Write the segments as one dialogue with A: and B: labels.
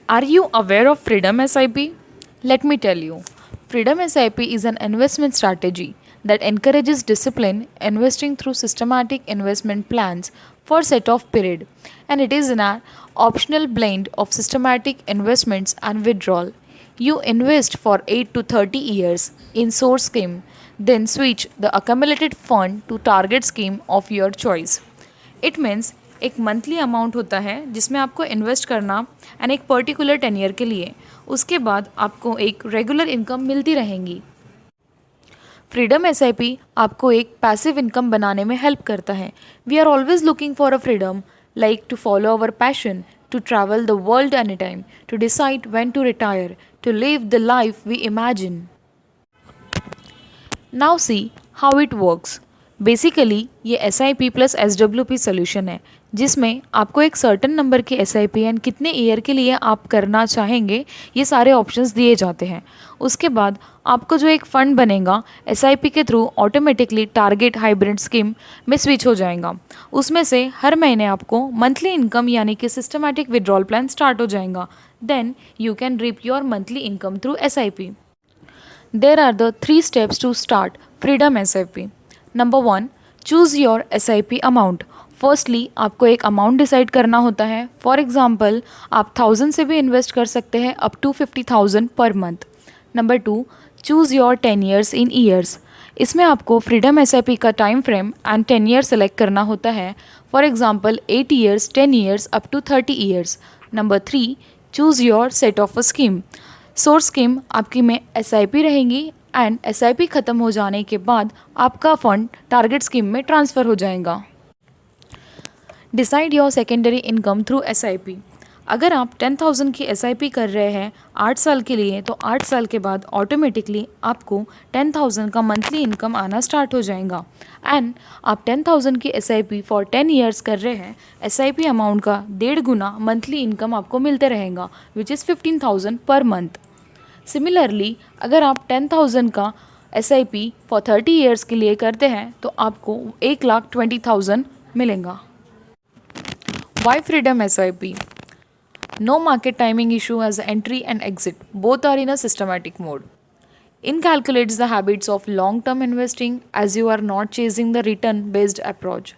A: Are you aware of Freedom SIP? Let me tell you. Freedom SIP is an investment strategy that encourages discipline investing through systematic investment plans for set of period, and it is an optional blend of systematic investments and withdrawal. You invest for 8 to 30 years in source scheme, then switch the accumulated fund to target scheme of your choice. It means एक monthly amount होता है जिसमें आपको invest करना and एक particular tenure के लिए, उसके बाद आपको एक रेगुलर इनकम मिलती रहेंगी। फ्रीडम एसआईपी आपको एक पैसिव इनकम बनाने में हेल्प करता है। We are always looking for a freedom, like to follow our passion, to travel the world any time, to decide when to retire, to live the life we imagine. Now see how it works. Basically ये S I P plus S W P solution है जिसमें आपको एक certain number की S I P and कितने year के लिए आप करना चाहेंगे ये सारे ऑप्शंस दिए जाते हैं। उसके बाद आपको जो एक फ़ंड बनेगा एस आई पी के through automatically target hybrid scheme में स्विच हो जाएगा। उसमें से हर महीने आपको मंथली इनकम यानी कि सिस्टमैटिक विड्रॉल प्लान स्टार्ट हो जाएगा। Then you can reap your monthly income through S I P. There are the 3 steps to start Freedom SIP. Number 1, choose your SIP amount. Firstly आपको एक amount decide करना होता है। For example आप 1000 से भी इन्वेस्ट कर सकते हैं up to 50,000 per month. Number 2, choose your 10 years in years. इसमें आपको फ्रीडम SIP का time frame and 10 year select करना होता है। For example 8 years, 10 years up to 30 years. Number 3, choose your set of a scheme. Source scheme आपकी में SIP रहेंगी and SIP ख़त्म हो जाने के बाद आपका फंड टारगेट स्कीम में ट्रांसफ़र हो जाएगा। Decide your secondary income through SIP. अगर आप 10,000 की एसआईपी कर रहे हैं 8 साल के लिए, तो 8 साल के बाद ऑटोमेटिकली आपको 10,000 का मंथली इनकम आना स्टार्ट हो जाएगा। एंड आप 10,000 की एसआईपी फॉर 10 ईयर्स कर रहे हैं, एसआईपी अमाउंट का 1.5 गुना मंथली इनकम आपको मिलते रहेगा, which is 15,000 per month. Similarly अगर आप 10,000 का एसआईपी फॉर 30 ईयर्स के लिए करते हैं तो आपको 1,20,000 मिलेगा। Why freedom SIP? No market timing issue as entry and exit. Both are in a systematic mode. Inculcates the habits of long-term investing as you are not chasing the return-based approach.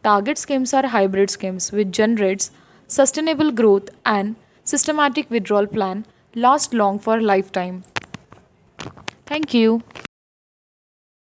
A: Target schemes are hybrid schemes which generates sustainable growth and systematic withdrawal plan last long for lifetime. Thank you.